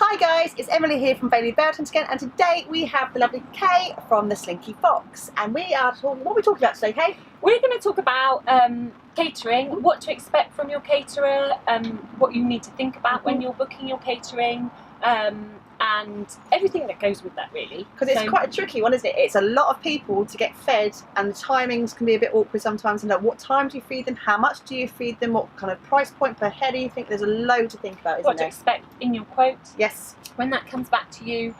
Hi guys, it's Emily here from Baylily Meets again, and today we have the lovely Kay from the Slinky Fox, and we are talking. What are we talking about today, Kay? We're going to talk about catering, what to expect from your caterer, what you need to think about when you're booking your catering, and everything that goes with that, really. Because it's quite a tricky one, isn't it? It's a lot of people to get fed, and the timings can be a bit awkward sometimes. And like, what time do you feed them? How much do you feed them? What kind of price point per head do you think? There's a load to think about, isn't there? What to expect in your quote. Yes. When that comes back to you,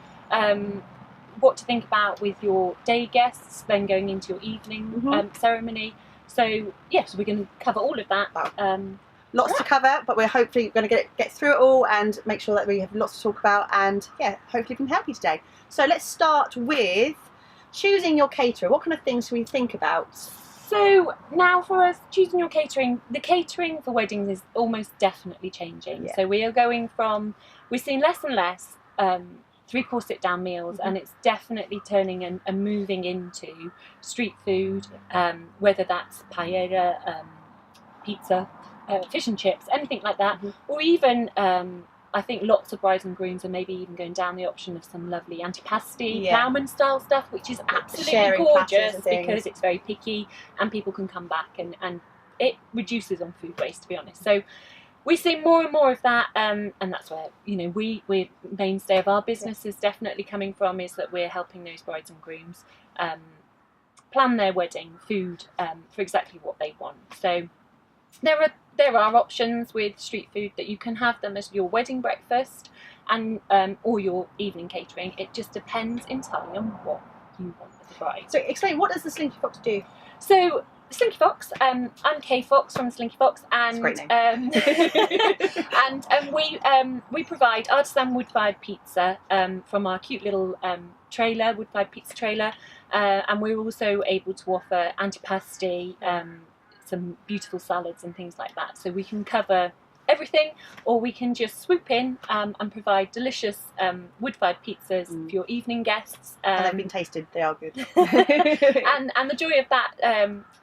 what to think about with your day guests, then going into your evening ceremony. So yes, we're going to cover all of that. Lots to cover, but we're hopefully going to get through it all and make sure that we have lots to talk about, and yeah, hopefully we can help you today. So let's start with choosing your caterer. What kind of things do we think about? So now for us, choosing your catering, the catering for weddings is almost definitely changing. Yeah. So we are going from, we're seeing less and less 3-course sit-down meals, and it's definitely turning and moving into street food, whether that's paella, pizza, fish and chips, anything like that, or even I think lots of brides and grooms are maybe even going down the option of some lovely antipasti, ploughman style stuff, which is absolutely gorgeous because it's very picky and people can come back and it reduces on food waste, to be honest. So we see more and more of that, and that's where, you know, we're mainstay of our business is definitely coming from, is that we're helping those brides and grooms plan their wedding food for exactly what they want. So there are options with street food that you can have them as your wedding breakfast and or your evening catering. It just depends entirely on what you want with the bride. So explain, what does the Slinky Fox do? So Slinky Fox, I'm Kay Fox from Slinky Fox, and that's a great name. and we provide artisan wood-fired pizza from our cute little trailer, wood-fired pizza trailer, and we're also able to offer antipasti, some beautiful salads and things like that. So we can cover everything, or we can just swoop in and provide delicious wood-fired pizzas for your evening guests. And they've been tasted, they are good. and the joy of that,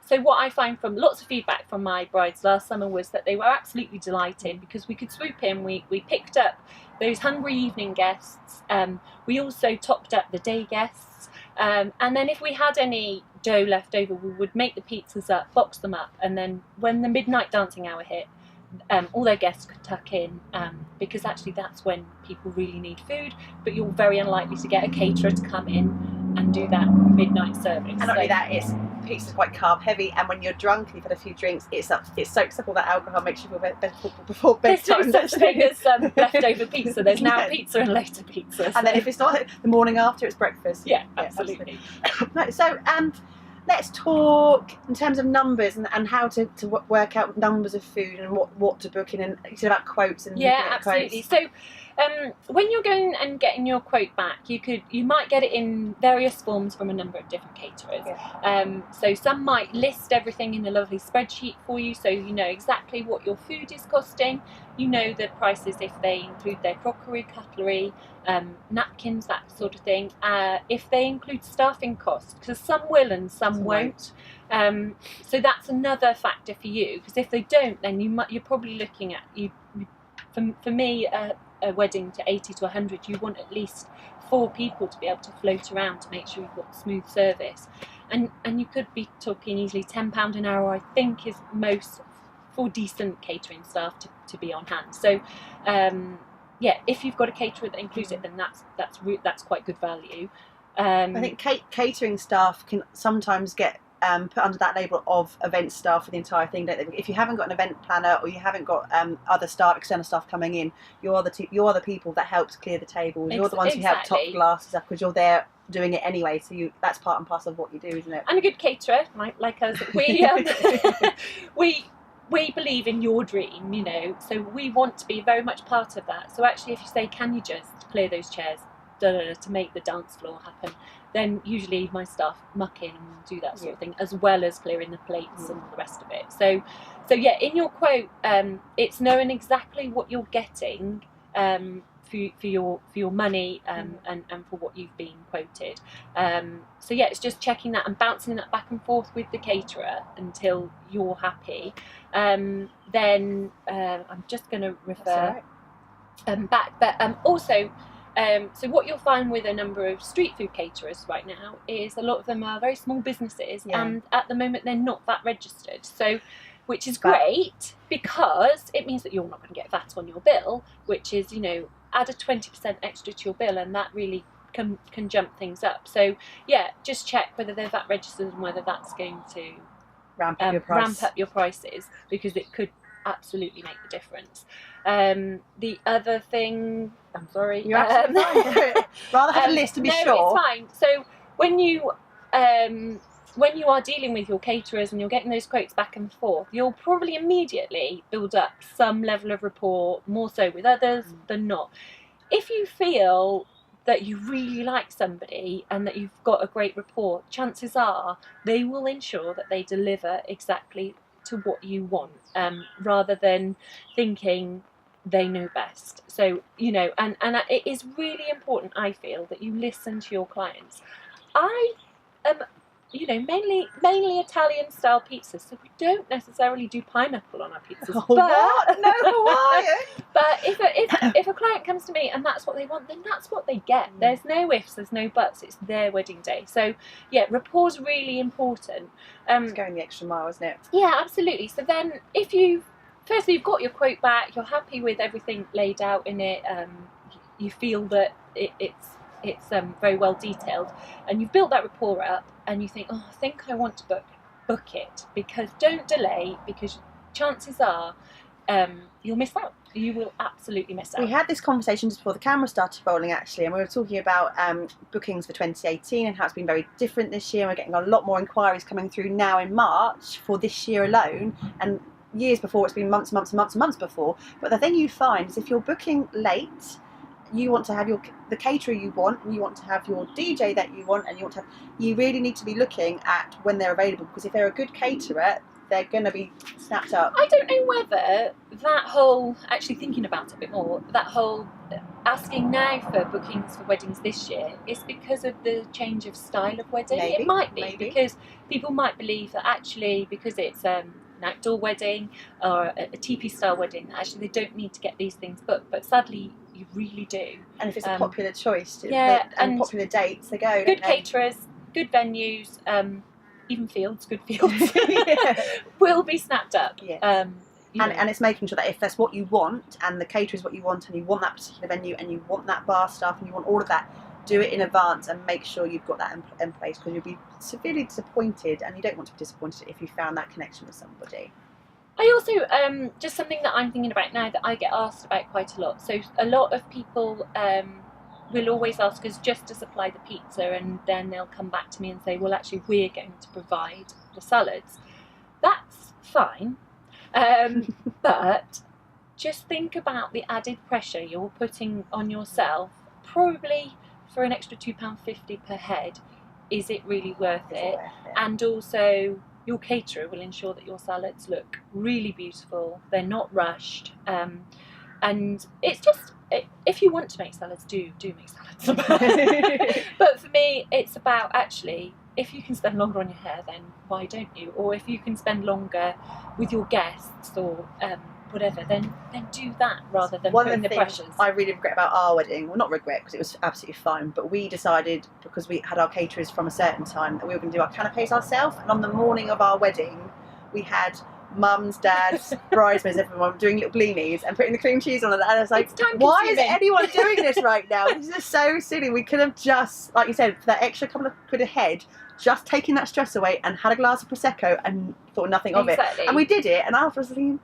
so what I find from lots of feedback from my brides last summer was that they were absolutely delighted because we could swoop in, we picked up those hungry evening guests, we also topped up the day guests, and then if we had any dough left over, we would make the pizzas up, box them up, and then when the midnight dancing hour hit, all their guests could tuck in, because actually that's when people really need food, but you're very unlikely to get a caterer to come in and do that midnight service. And not only that, pizza's quite carb heavy, and when you're drunk and you've had a few drinks, it soaks up all that alcohol, makes you feel better before bedtime. There's no such thing as leftover pizza. There's now pizza and later pizza. And then if it's not the morning after, it's breakfast. Yeah, absolutely. Right, so let's talk in terms of numbers and how to work out numbers of food and what to book in, and you said about quotes and absolutely. Quotes. So when you're going and getting your quote back, you might get it in various forms from a number of different caterers. So some might list everything in a lovely spreadsheet for you, so you know exactly what your food is costing. You know the prices if they include their crockery, cutlery, napkins, that sort of thing. If they include staffing costs, because some will and some won't. So that's another factor for you, because if they don't, then you're probably looking at for me, a wedding to 80 to 100, you want at least 4 people to be able to float around to make sure you've got smooth service, and you could be talking easily £10 an hour, I think, is most for decent catering staff to be on hand. So if you've got a caterer that includes it, then that's quite good value. I think catering staff can sometimes get put under that label of event staff for the entire thing, don't they? If you haven't got an event planner, or you haven't got other staff, external staff coming in, you're the people that help to clear the tables. You're the ones who help top glasses up, because you're there doing it anyway. So that's part and parcel of what you do, isn't it? And a good caterer, like us, we believe in your dream, you know. So we want to be very much part of that. So actually, if you say, can you just clear those chairs to make the dance floor happen, then usually my staff muck in and do that sort of thing, as well as clearing the plates and all the rest of it. So yeah, in your quote, it's knowing exactly what you're getting for your money, and for what you've been quoted. So yeah, it's just checking that and bouncing that back and forth with the caterer until you're happy. Then I'm just going to refer back. But also, so what you'll find with a number of street food caterers right now is a lot of them are very small businesses, and at the moment they're not VAT registered. So, which is great because it means that you're not going to get VAT on your bill, which is, you know, add a 20% extra to your bill, and that really can jump things up. So yeah, just check whether they're VAT registered and whether that's going to ramp up your prices, because it could absolutely make the difference. The other thing, I'm sorry, you're absolutely fine. Rather have a list to be sure. No, it's fine. So when you are dealing with your caterers and you're getting those quotes back and forth, you'll probably immediately build up some level of rapport, more so with others than not. If you feel that you really like somebody and that you've got a great rapport, chances are they will ensure that they deliver exactly to what you want, rather than thinking they know best. So, you know, and it is really important, I feel, that you listen to your clients. I am, you know, mainly Italian style pizzas, so we don't necessarily do pineapple on our pizzas. Oh, what? No, Hawaiian. But if a client comes to me and that's what they want, then that's what they get. There's no ifs, there's no buts. It's their wedding day. So yeah, rapport's really important. It's going the extra mile, isn't it? Yeah, absolutely. So then, if firstly you've got your quote back, you're happy with everything laid out in it, you feel that it's very well detailed, and you've built that rapport up, and you think, oh, I think I want to book it, because don't delay, because chances are you'll miss out. You will absolutely miss out. We had this conversation just before the camera started rolling, actually, and we were talking about bookings for 2018 and how it's been very different this year. We're getting a lot more inquiries coming through now in March for this year alone, and years before it's been months before. But the thing you find is if you're booking late, you want to have the caterer you want, and you want to have your DJ that you want, and you really need to be looking at when they're available, because if they're a good caterer, they're going to be snapped up. I don't know whether that whole, actually thinking about it a bit more, that whole asking now for bookings for weddings this year is because of the change of style of wedding. Maybe, it might be, because people might believe that actually, because it's an outdoor wedding or a teepee style wedding, actually they don't need to get these things booked, but sadly you really do. And if it's a popular choice, and popular dates, they go. Good caterers, good venues, even good fields will be snapped up. Yes. And it's making sure that if that's what you want, and the caterer is what you want, and you want that particular venue, and you want that bar staff, and you want all of that, do it in advance and make sure you've got that in place, because you'll be severely disappointed, and you don't want to be disappointed if you found that connection with somebody. I also, just something that I'm thinking about now that I get asked about quite a lot. So a lot of people will always ask us just to supply the pizza, and then they'll come back to me and say, well, actually, we're going to provide the salads. That's fine. But just think about the added pressure you're putting on yourself, probably for an extra £2.50 per head. Is it really worth it? And also, your caterer will ensure that your salads look really beautiful, they're not rushed, and it's just, if you want to make salads, do make salads. But for me, it's about, actually, if you can spend longer on your hair, then why don't you? Or if you can spend longer with your guests or whatever, then do that rather than putting the pressures. I really regret about our wedding, well, not regret, because it was absolutely fine, but we decided, because we had our caterers from a certain time, that we were going to do our canapes ourselves, and on the morning of our wedding we had mums, dads, bridesmaids, everyone doing little blinis and putting the cream cheese on it, and I was like, why is anyone doing this right now? This is so silly. We could have just, like you said, for that extra couple of quid a head, just taken that stress away and had a glass of Prosecco and thought nothing of it. And we did it, and after I was thinking,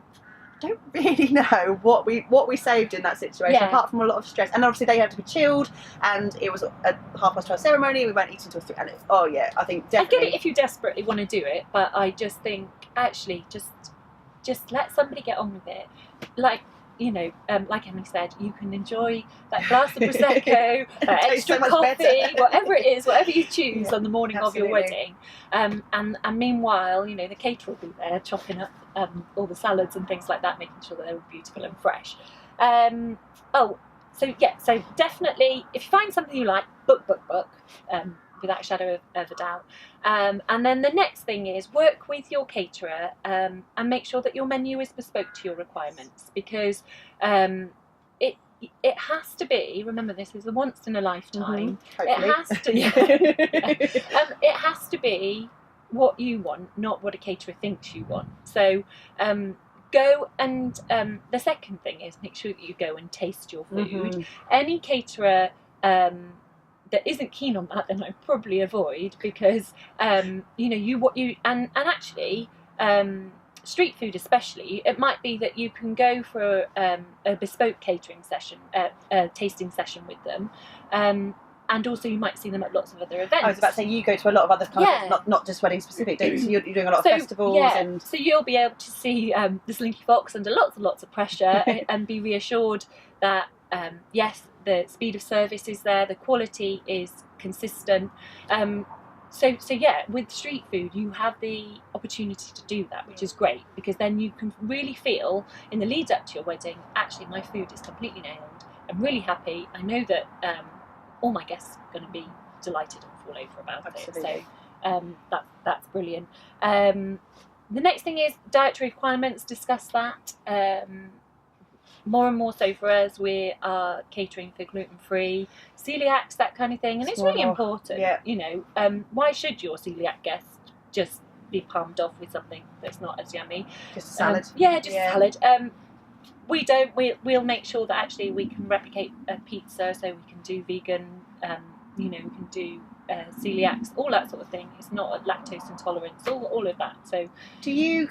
I don't really know what we saved in that situation, apart from a lot of stress. And obviously they had to be chilled, and it was a 12:30 ceremony. We weren't eating until 3. And I think definitely. I get it if you desperately want to do it, but I just think, actually, just let somebody get on with it. Like, you know, like Emily said, you can enjoy that glass of Prosecco, extra coffee, whatever it is, whatever you choose on the morning of your wedding. And meanwhile, you know, the caterer will be there chopping up all the salads and things like that, making sure that they're beautiful and fresh. So definitely, if you find something you like, book. Without a shadow of a doubt. And then the next thing is work with your caterer and make sure that your menu is bespoke to your requirements, because it has to be. Remember, this is a once in a lifetime. Hopefully. It has to. It has to be what you want, not what a caterer thinks you want. So go and the second thing is make sure that you go and taste your food. Any caterer that isn't keen on that, then I'd probably avoid, because actually street food especially, it might be that you can go for a bespoke catering session, a tasting session with them, and also you might see them at lots of other events. I was about to say, you go to a lot of other kind of, not just wedding specific, don't you? So you're doing a lot of festivals. And so you'll be able to see the Slinky Fox under lots and lots of pressure and be reassured that yes, the speed of service is there, the quality is consistent. So yeah, with street food, you have the opportunity to do that, which is great, because then you can really feel in the lead up to your wedding, actually my food is completely nailed. I'm really happy. I know that all my guests are going to be delighted and fall over about it. So that's brilliant. The next thing is dietary requirements. Discuss that. More and more so for us, we are catering for gluten-free, celiacs, that kind of thing, and it's really important. Why should your celiac guest just be palmed off with something that's not as yummy? Just a salad. Salad. We'll make sure that actually we can replicate a pizza, so we can do vegan, we can do celiacs, all that sort of thing. It's not a lactose intolerance, all of that. So do you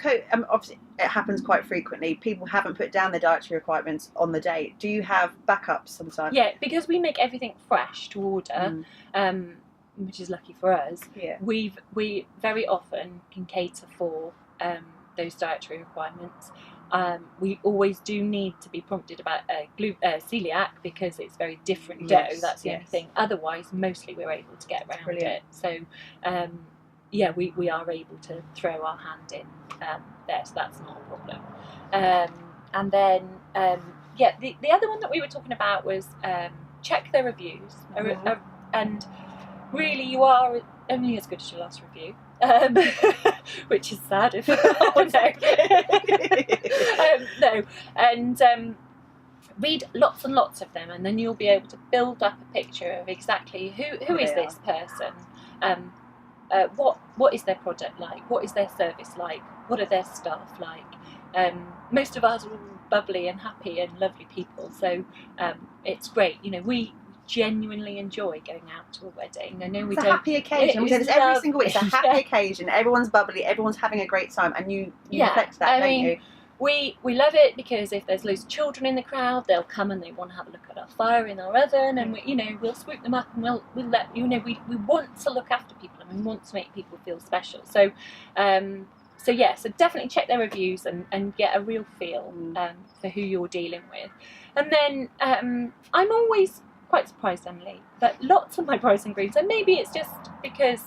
obviously it happens quite frequently, people haven't put down their dietary requirements on the day. Do you have backups sometimes? Yeah, because we make everything fresh to order, which is lucky for us. We very often can cater for those dietary requirements. We always do need to be prompted about celiac, because it's very different dough. That's the only thing. Otherwise, mostly we're able to get around it. So, we are able to throw our hand in there, so that's not a problem. And then, the other one that we were talking about was check their reviews. And really, you are only as good as your last review. Which is sad if read lots and lots of them, and then you'll be able to build up a picture of exactly who is this person, what is their product like, what is their service like, what are their staff like. Most of us are all bubbly and happy and lovely people, so it's great. We genuinely enjoy going out to a wedding. I know it's a happy occasion. We say this every single week. It's a happy occasion. Everyone's bubbly. Everyone's having a great time, and you reflect that, don't you? We love it, because if there's loads of children in the crowd, they'll come and they want to have a look at our fire in our oven, and we'll swoop them up, and we'll let we want to look after people, and we want to make people feel special. So so definitely check their reviews and get a real feel for who you're dealing with. And then I'm always quite surprised, Emily, that lots of my brides and grooms, and maybe it's just because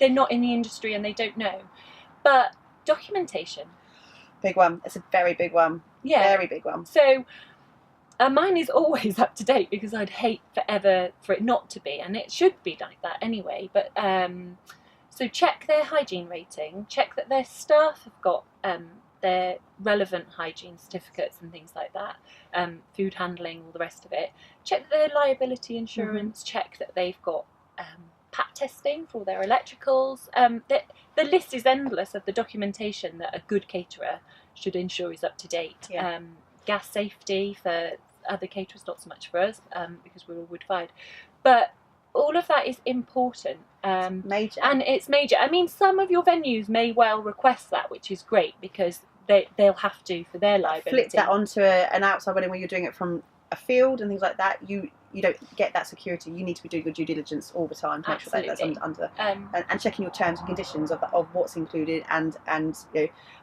they're not in the industry and they don't know, but documentation. Big one. It's a very big one. Yeah. Very big one. So mine is always up to date, because I'd hate forever for it not to be, and it should be like that anyway. But so check their hygiene rating, check that their staff have got their relevant hygiene certificates and things like that, food handling, all the rest of it. Check their liability insurance, check that they've got PAT testing for their electricals. The list is endless of the documentation that a good caterer should ensure is up to date. Gas safety for other caterers, not so much for us, because we're all wood-fired. But all of that is important. Major. And it's major. I mean, some of your venues may well request that, which is great, because they'll have to for their liability. Flip that onto an outside wedding where you're doing it from a field and things like that. You don't get that security. You need to be doing your due diligence all the time to make sure that that's under and checking your terms and conditions of what's included and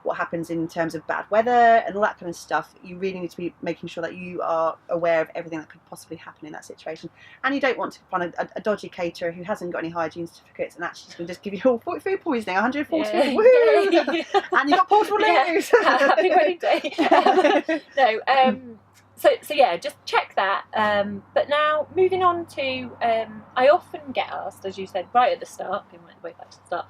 what happens in terms of bad weather and all that kind of stuff. You really need to be making sure that you are aware of everything that could possibly happen in that situation. And you don't want to find a dodgy caterer who hasn't got any hygiene certificates and actually can just give you all food poisoning, 140, woo! And you got portable loos. Happy wedding day. So yeah, just check that. But now, moving on to, I often get asked, as you said, right at the start, going right way back to the start,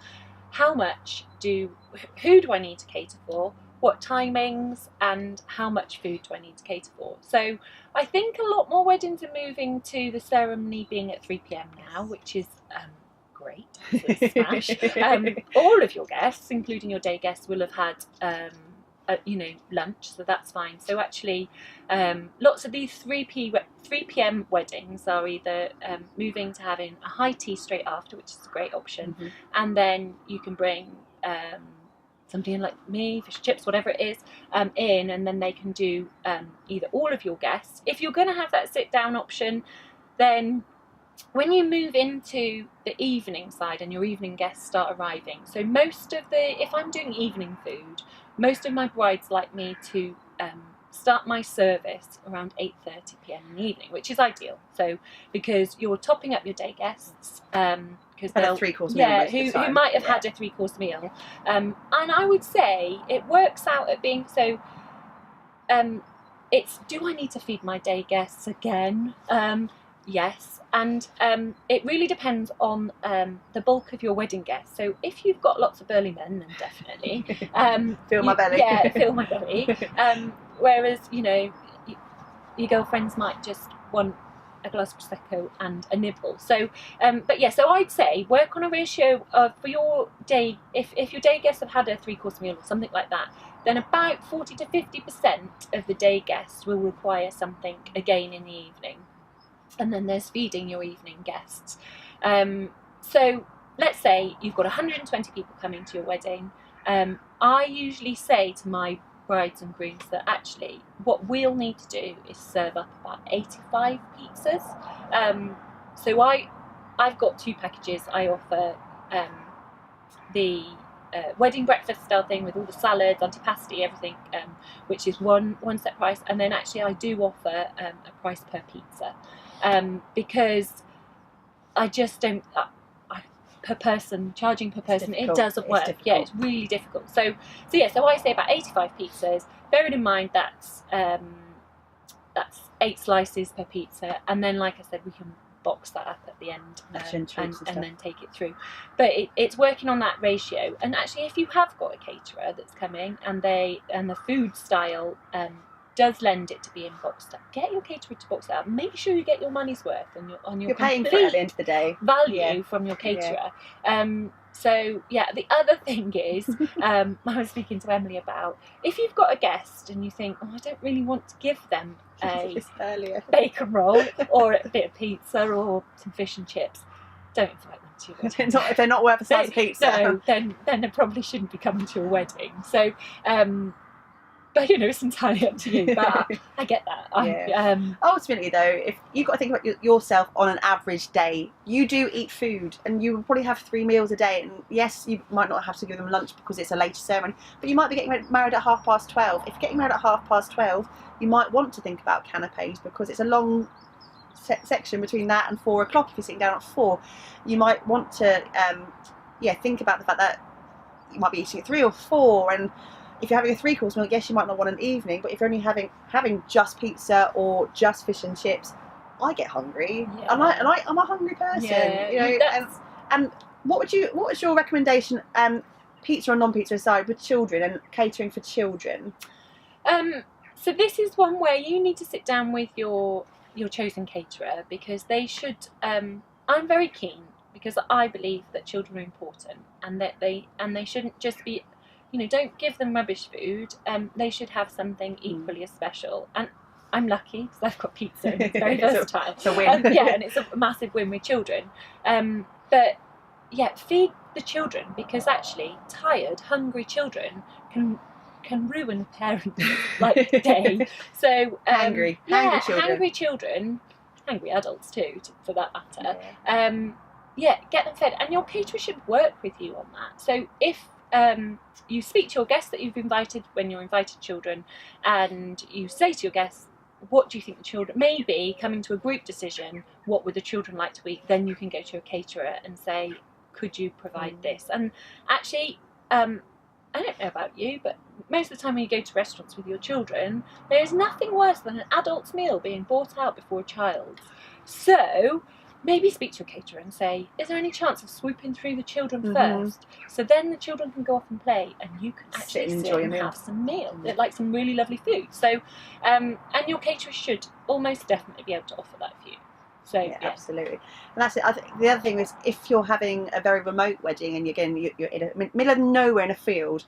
who do I need to cater for? what timings, and how much food do I need to cater for. So I think a lot more weddings are moving to the ceremony being at 3 p.m. now, which is great. It's a smash. All of your guests, including your day guests, will have had lunch, so that's fine. So actually, lots of these 3 p.m. weddings are either moving to having a high tea straight after, which is a great option, and then you can bring somebody in like me, fish and chips, whatever it is, in, and then they can do either all of your guests. If you're going to have that sit down option, then when you move into the evening side and your evening guests start arriving, so if I'm doing evening food, most of my brides like me to start my service around 8:30 p.m. in the evening, which is ideal. So because you're topping up your day guests, because they'll 3-course meal who might have had a 3-course meal, and I would say it works out at being so. It's, do I need to feed my day guests again? Yes, and it really depends on the bulk of your wedding guests. So if you've got lots of burly men, then definitely fill my belly. Yeah, fill my belly. Whereas your girlfriends might just want a glass of prosecco and a nibble. So, so I'd say work on a ratio of, for your day. If your day guests have had a 3-course meal or something like that, then about 40 to 50% of the day guests will require something again in the evening. And then there's feeding your evening guests. So let's say you've got 120 people coming to your wedding. I usually say to my brides and grooms that actually what we'll need to do is serve up about 85 pizzas. So I've got 2 packages. I offer the wedding breakfast style thing with all the salads, antipasti, everything, which is one set price, and then actually I do offer a price per pizza. Because I just don't, charging per person, it doesn't work. Yeah, it's really difficult. So I say about 85 pizzas, bearing in mind that's 8 slices per pizza, and then like I said, we can box that up at the end and then take it through. But it's working on that ratio. And actually, if you have got a caterer that's coming and the food style does lend it to being boxed up, get your caterer to box it up. Make sure you get your money's worth on your you're paying for it at the end of the day. Value from your caterer. So the other thing is, I was speaking to Emily about, if you've got a guest and you think, I don't really want to give them a bacon roll or a bit of pizza or some fish and chips, don't invite them to your wedding. If they're not worth a slice of pizza, then they probably shouldn't be coming to your wedding. So but it's entirely up to you. But I get that. Ultimately, though, if you've got to think about yourself on an average day, you do eat food, and you will probably have 3 meals a day. And yes, you might not have to give them lunch because it's a later ceremony, but you might be getting married at 12:30. If you're getting married at 12:30, you might want to think about canapes because it's a long section between that and 4 o'clock. If you're sitting down at 4, you might want to think about the fact that you might be eating at 3 or 4, and if you're having a 3-course meal, yes, you might not want an evening, but if you're only having just pizza or just fish and chips, I get hungry, and I'm a hungry person, And what was your recommendation, pizza or non-pizza aside, with children and catering for children? So this is one where you need to sit down with your chosen caterer, because they should. I'm very keen because I believe that children are important, and that they shouldn't just be. Don't give them rubbish food. They should have something equally as special. And I'm lucky because I've got pizza and it's very versatile. It's a win. And it's a massive win with children. But feed the children, because actually tired, hungry children can ruin a parent's day. So hungry children, hungry adults too, for that matter. Get them fed, and your caterer should work with you on that. So if you speak to your guests that you've invited when you're invited children, and you say to your guests, what do you think the children, maybe coming to a group decision, what would the children like to eat, then you can go to a caterer and say, could you provide this? And actually, I don't know about you, but most of the time when you go to restaurants with your children, there is nothing worse than an adult's meal being brought out before a child's. So maybe speak to your caterer and say, is there any chance of swooping through the children Mm-hmm. first? So then the children can go off and play, and you can actually and sit enjoy a and meal. have some meal, like some really lovely food. So, and your caterer should almost definitely be able to offer that for you. So Yeah, absolutely. And that's it. I think the other thing is, if you're having a very remote wedding and you're in the middle of nowhere in a field,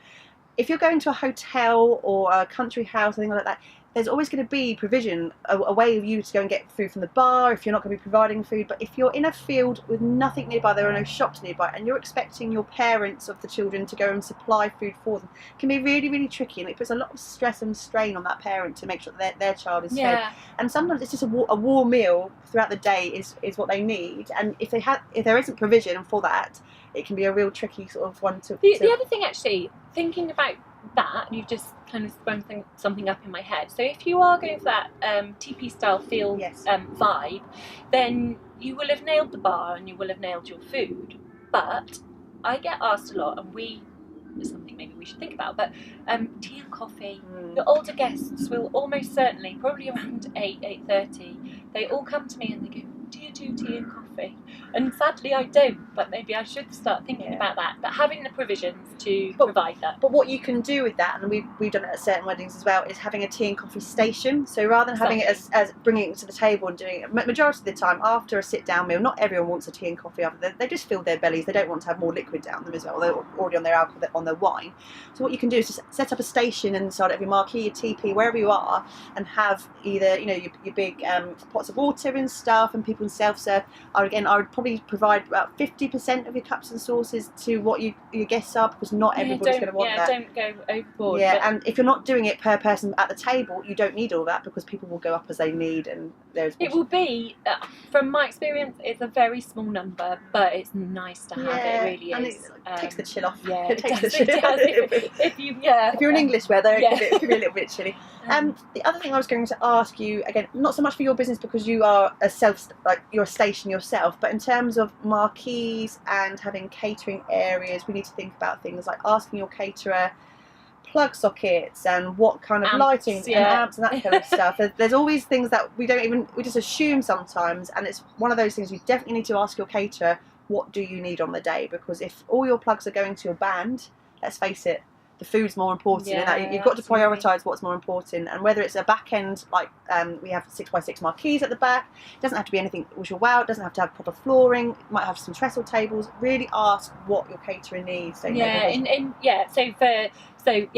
if you're going to a hotel or a country house or something like that, there's always going to be provision, a way of you to go and get food from the bar if you're not going to be providing food. But if you're in a field with nothing nearby, there are no shops nearby, and you're expecting your parents of the children to go and supply food for them, it can be really, really tricky, and it puts a lot of stress and strain on that parent to make sure that their child is fed. And sometimes it's just a warm meal throughout the day is what they need, and if there isn't provision for that, it can be a real tricky sort of one to... The other thing, actually, thinking about that, you've just kind of sprung something up in my head. So if you are going for that TP style feel vibe, then you will have nailed the bar and you will have nailed your food. But I get asked a lot, and it's something maybe we should think about, but tea and coffee. The older guests will almost certainly, probably around 8:30, they all come to me and they go, do you do tea and coffee? And sadly I don't, but maybe I should start thinking about that. But having the provisions to provide that. But what you can do with that, and we've done it at certain weddings as well, is having a tea and coffee station. So rather than having it as bringing it to the table and doing it, majority of the time after a sit-down meal, not everyone wants a tea and coffee after. They just fill their bellies. They don't want to have more liquid down them as well. They're already on their alcohol, on their wine. So what you can do is just set up a station inside of your marquee, your TP, wherever you are, and have either your big pots of water and stuff, and people can self-serve. I would probably provide about 50% of your cups and sauces to what your guests are, because not everybody's going to want that. Don't go overboard. And if you're not doing it per person at the table, you don't need all that, because people will go up as they need, and it will be, from my experience, it's a very small number, but it's nice to have. It really is. And it takes the chill off. Yeah, it takes the chill off. If you're in English weather, it can be a little bit chilly. The other thing I was going to ask you, again, not so much for your business because you are you're a station yourself, but in terms of marquees and having catering areas, we need to think about things like asking your caterer plug sockets and what kind of lighting and amps and that kind of stuff. There's always things that we just assume sometimes, and it's one of those things you definitely need to ask your caterer, what do you need on the day? Because if all your plugs are going to your band, let's face it, the food's more important, and you've got to prioritise what's more important. And whether it's a back end, like we have 6x6 marquees at the back, it doesn't have to be anything which will wow, it doesn't have to have proper flooring, it might have some trestle tables. Really ask what your caterer needs. So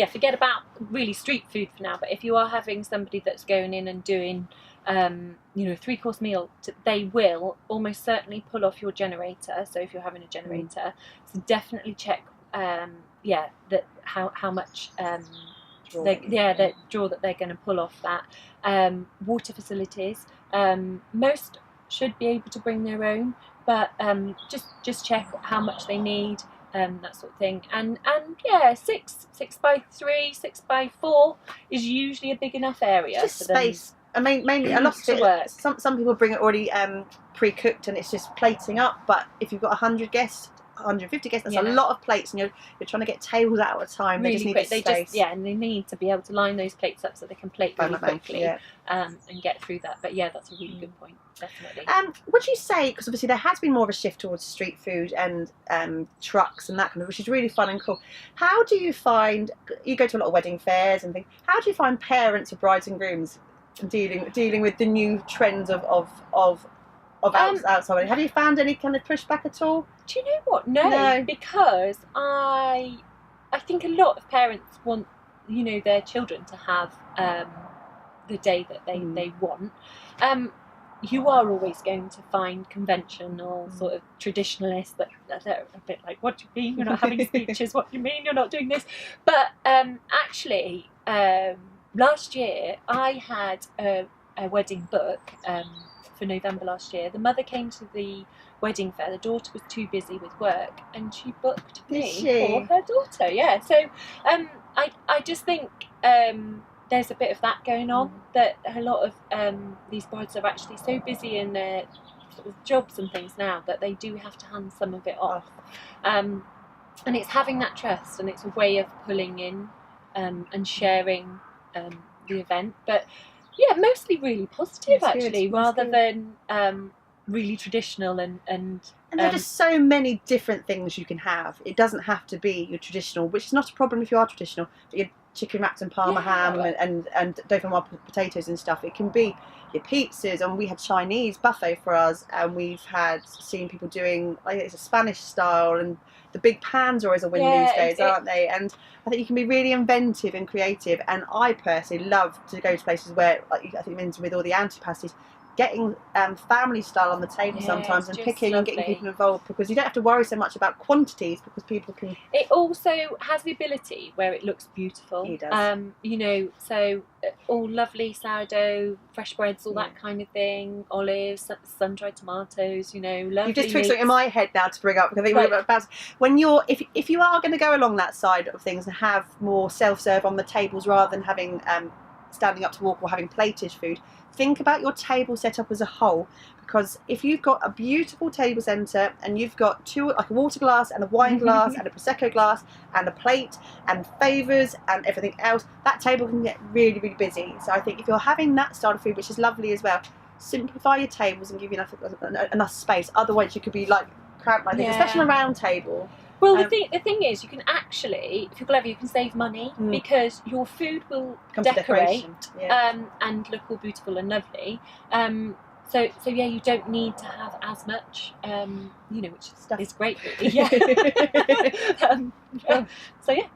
forget about really street food for now, but if you are having somebody that's going in and doing a 3-course meal, they will almost certainly pull off your generator. So if you're having a generator, so definitely check how much the draw that they're going to pull off that. Water facilities, most should be able to bring their own, but just check how much they need, that sort of thing. And 6x3, 6x4 is usually a big enough area. Just space. I mean, mainly a lot of it. Some people bring it already pre-cooked, and it's just plating up. But if you've got 100 guests, 150 guests, that's a lot of plates, and you're trying to get tables out at a time. Really they just need quick. the space. And they need to be able to line those plates up so they can plate really quickly and get through that. But that's a really good point, definitely. Would you say, because obviously there has been more of a shift towards street food and trucks and that kind of, which is really fun and cool. How do you find, you go to a lot of wedding fairs and things, how do you find parents of brides and grooms dealing with the new trends of outside? Have you found any kind of pushback at all? Do you know what? No, because I think a lot of parents want their children to have the day that they want. You are always going to find conventional sort of traditionalists that are a bit like, what do you mean you're not having speeches? What do you mean you're not doing this? But actually, last year I had a wedding book for November last year. The mother came to the wedding fair. The daughter was too busy with work, and she booked me for her daughter. Yeah, so I just think there's a bit of that going on, that a lot of these brides are actually so busy in their sort of jobs and things now that they do have to hand some of it off. And it's having that trust, and it's a way of pulling in and sharing the event. But mostly really positive, actually, rather than really traditional and there are just so many different things you can have. It doesn't have to be your traditional, which is not a problem if you are traditional. Your chicken wrapped and parma ham and dauphinoise potatoes and stuff. It can be your pizzas, and we had Chinese buffet for us, and we've seen people doing like it's a Spanish style, and the big pans are always a win these days, aren't they? And I think you can be really inventive and creative. And I personally love to go to places where, like I think you mentioned with all the antipasties, getting family style on the table sometimes, and picking and getting people involved, because you don't have to worry so much about quantities, because people can. It also has the ability where it looks beautiful. It does. You know, so all lovely sourdough, fresh breads, all that kind of thing, olives, sun-dried tomatoes, you know, lovely. You've just tweaked something in my head now to bring up, because I think we're about when you're if you are going to go along that side of things and have more self-serve on the tables rather than having standing up to walk or having plated food, think about your table setup as a whole, because if you've got a beautiful table centre and you've got two, like a water glass and a wine glass and a prosecco glass and a plate and favours and everything else, that table can get really, really busy. So I think if you're having that style of food, which is lovely as well, simplify your tables and give you enough space. Otherwise you could be like cramped like this, especially on a round table. Well, the thing is, you can actually, if you're clever, you can save money because your food will decorate and look all beautiful and lovely. So yeah, you don't need to have as much, you know, which is great, really. Yeah. So yeah.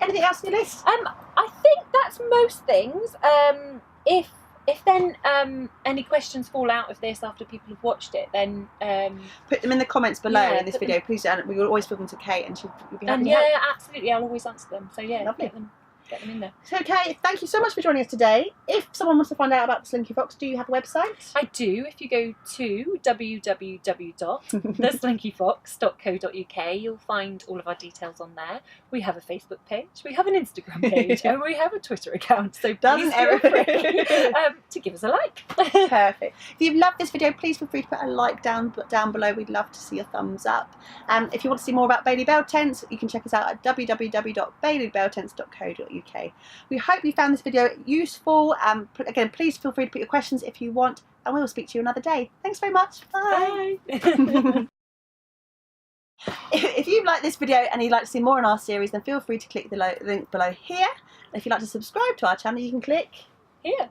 Anything else on your list? I think that's most things. If then any questions fall out of this after people have watched it, then put them in the comments below in this video, please. And we will always put them to Kate, and she'll be happy. Yeah, absolutely. I'll always answer them. So yeah, lovely. Get them in there. So Kate, thank you so much for joining us today. If someone wants to find out about the Slinky Fox, do you have a website? I do. If you go to www.theslinkyfox.co.uk, you'll find all of our details on there. We have a Facebook page, we have an Instagram page, and we have a Twitter account. So please feel free to give us a like. Perfect. If you've loved this video, please feel free to put a like down below. We'd love to see a thumbs up. If you want to see more about Baylily Bell Tents, you can check us out at www.baylylybelltents.co.uk. We hope you found this video useful. Again, please feel free to put your questions if you want, and we will speak to you another day. Thanks very much. Bye. If you've liked this video and you'd like to see more in our series, then feel free to click the link below here. If you'd like to subscribe to our channel, you can click here.